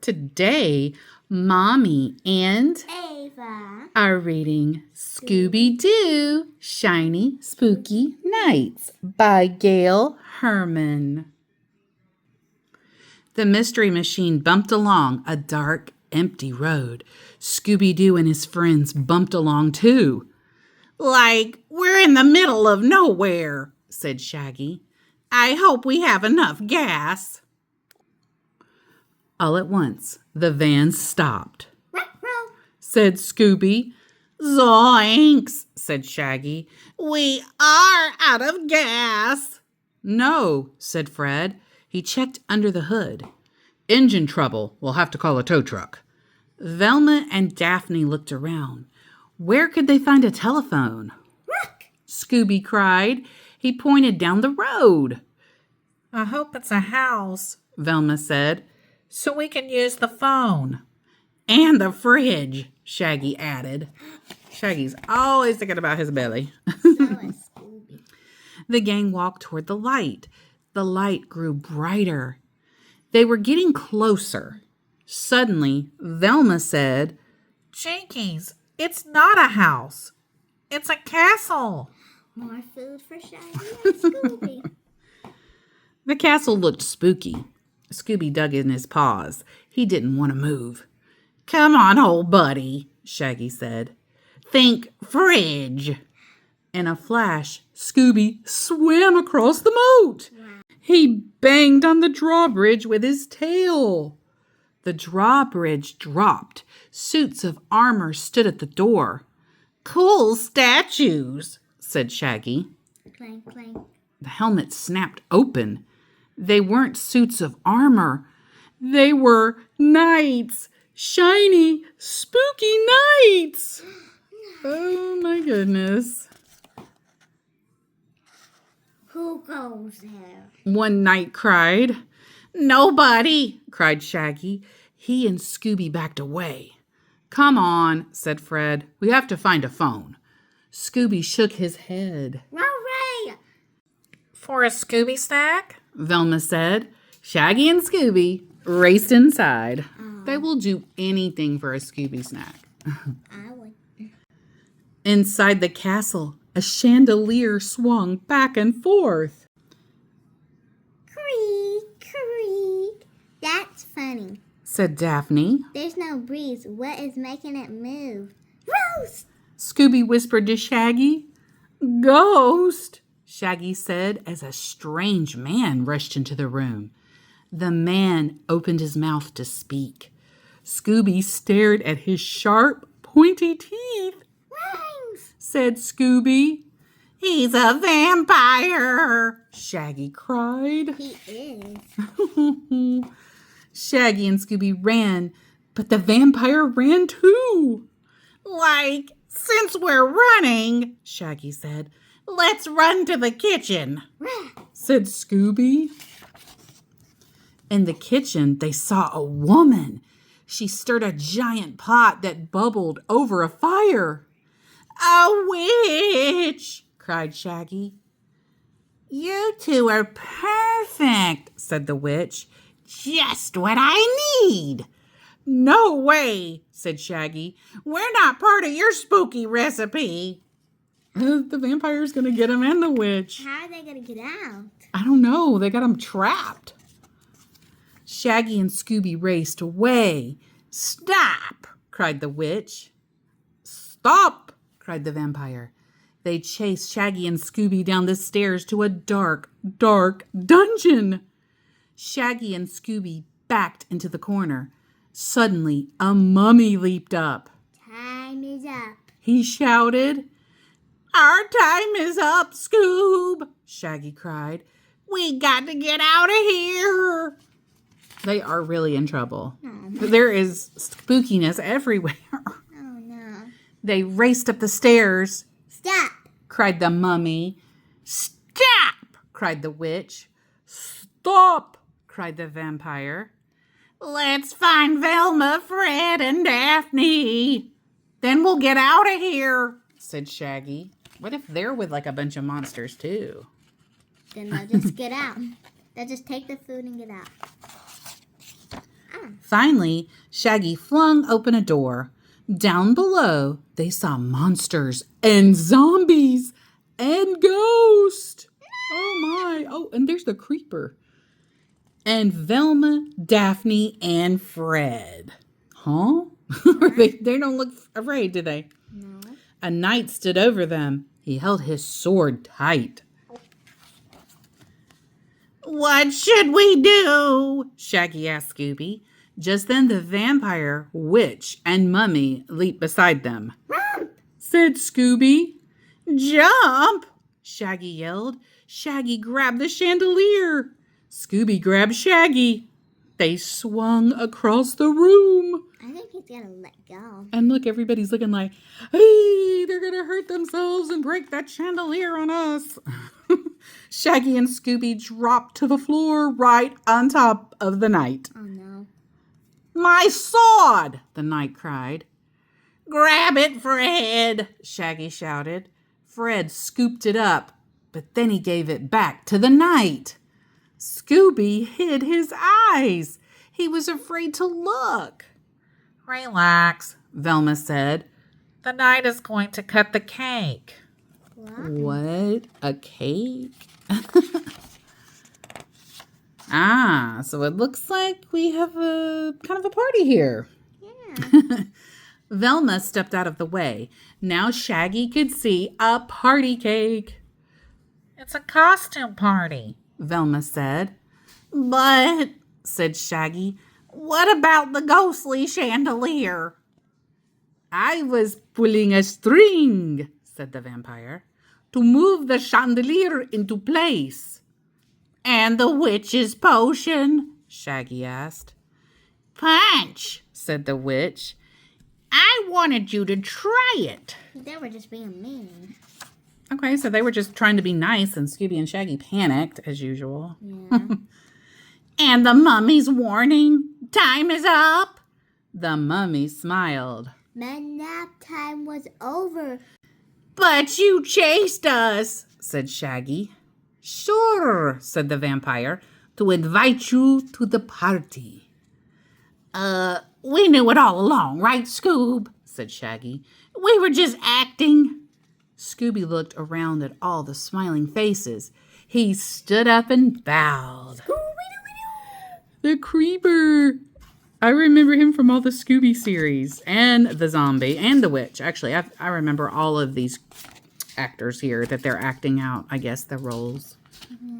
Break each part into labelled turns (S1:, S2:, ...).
S1: Today, Mommy and
S2: Ava
S1: are reading Scooby-Doo Shiny Spooky Knights by Gail Herman. The Mystery Machine bumped along a dark, empty road. Scooby-Doo and his friends bumped along too. "Like we're in the middle of nowhere," said Shaggy. "I hope we have enough gas." All at once, the van stopped. Said Scooby. "Zoinks," said Shaggy. "We are out of gas." "No," said Fred. He checked under the hood. "Engine trouble. We'll have to call a tow truck." Velma and Daphne looked around. Where could they find a telephone?
S2: Look!
S1: Scooby cried. He pointed down the road.
S3: "I hope it's a house,"
S1: Velma said.
S3: "so we can use the phone."
S1: "And the fridge," Shaggy added. Shaggy's always thinking about his belly.
S2: So is Scooby.
S1: The gang walked toward the light. The light grew brighter. They were getting closer. Suddenly, Velma said,
S3: "Jinkies, it's not a house. It's a castle."
S2: More food for Shaggy and Scooby.
S1: The castle looked spooky. Scooby dug in his paws. He didn't want to move. "Come on, old buddy," Shaggy said. "Think fridge." In a flash, Scooby swam across the moat.
S2: Wow.
S1: He banged on the drawbridge with his tail. The drawbridge dropped. Suits of armor stood at the door. "Cool statues," said Shaggy.
S2: Clank, clank.
S1: The helmets snapped open. They weren't suits of armor. They were knights. Shiny, spooky knights. Oh, my goodness.
S2: Who goes there?
S1: One knight cried. "Nobody," cried Shaggy. He and Scooby backed away. "Come on," said Fred. "We have to find a phone." Scooby shook his head.
S2: Hooray!
S3: "For a Scooby snack?"
S1: Velma said. Shaggy and Scooby raced inside. They will do anything for a Scooby snack.
S2: I would.
S1: Inside the castle, a chandelier swung back and forth.
S2: Creak, creak. That's funny.
S1: Said Daphne.
S2: There's no breeze. What is making it move? Roast!
S1: Scooby whispered to Shaggy. "Ghost," Shaggy said as a strange man rushed into the room. The man opened his mouth to speak. Scooby stared at his sharp, pointy teeth.
S2: Rings!
S1: Said Scooby. "He's a vampire," Shaggy cried.
S2: He is.
S1: Shaggy and Scooby ran, but the vampire ran too. "Like, since we're running," Shaggy said, "let's run to the kitchen," said Scooby. In the kitchen, they saw a woman. She stirred a giant pot that bubbled over a fire. "A witch!" cried Shaggy. "You two are perfect," said the witch. "Just what I need." "No way," said Shaggy. "We're not part of your spooky recipe." The vampire's going to get him and the witch.
S2: How are they going to get out?
S1: I don't know. They got him trapped. Shaggy and Scooby raced away. "Stop!" cried the witch. "Stop!" cried the vampire. They chased Shaggy and Scooby down the stairs to a dark, dark dungeon. Shaggy and Scooby backed into the corner. Suddenly, a mummy leaped up.
S2: Time is up.
S1: He shouted. "Our time is up, Scoob!" Shaggy cried. "We got to get out of here!" They are really in trouble. There is spookiness everywhere.
S2: Oh, no.
S1: They raced up the stairs.
S2: Stop!
S1: Cried the mummy. "Stop!" cried the witch. "Stop!" cried the vampire. "Let's find Velma, Fred, and Daphne. Then we'll get out of here," said Shaggy. What if they're with like a bunch of monsters too?
S2: Then they'll just get out. They'll just take the food and get out.
S1: Finally, Shaggy flung open a door. Down below, they saw monsters and zombies and ghosts. Oh my. Oh, and there's the creeper. And Velma, Daphne, and Fred. Huh? They don't look afraid, do they?
S2: No.
S1: A knight stood over them. He held his sword tight. What should we do? Shaggy asked Scooby. Just then the vampire, witch, and mummy leaped beside them.
S2: Jump!
S1: Said Scooby. Jump! Shaggy yelled. Shaggy grabbed the chandelier. Scooby grabbed Shaggy. They swung across the room.
S2: I think he's gonna let go.
S1: And look, everybody's looking like, hey, they're going to hurt themselves and break that chandelier on us. Shaggy and Scooby dropped to the floor right on top of the knight.
S2: Oh no.
S1: My sword, the knight cried. Grab it, Fred, Shaggy shouted. Fred scooped it up, but then he gave it back to the knight. Scooby hid his eyes. He was afraid to look.
S3: Relax,
S1: Velma said.
S3: the knight is going to cut the cake.
S1: What? A cake? So it looks like we have a kind of a party here.
S2: Yeah.
S1: Velma stepped out of the way. Now Shaggy could see a party cake.
S3: It's a costume party.
S1: Velma said. But, said Shaggy, what about the ghostly chandelier? I was pulling a string, said the vampire, to move the chandelier into place. And the witch's potion? Shaggy asked. Punch, said the witch. I wanted you to try it.
S2: They were just being mean.
S1: Okay, so they were just trying to be nice, and Scooby and Shaggy panicked, as usual.
S2: Yeah.
S1: And the mummy's warning, time is up. The mummy smiled.
S2: My nap time was over.
S1: But you chased us, said Shaggy. Sure, said the vampire, to invite you to the party. We knew it all along, right, Scoob? Said Shaggy. We were just acting. Scooby looked around at all the smiling faces. He stood up and bowed. The creeper. I remember him from all the Scooby series and the zombie and the witch. Actually, I remember all of these actors here that they're acting out, I guess, the roles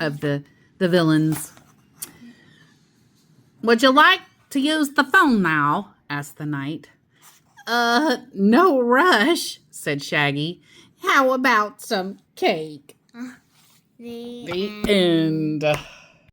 S1: of the villains. Would you like to use the phone now? Asked the knight. No rush, said Shaggy. How about some cake?
S2: The
S1: The end.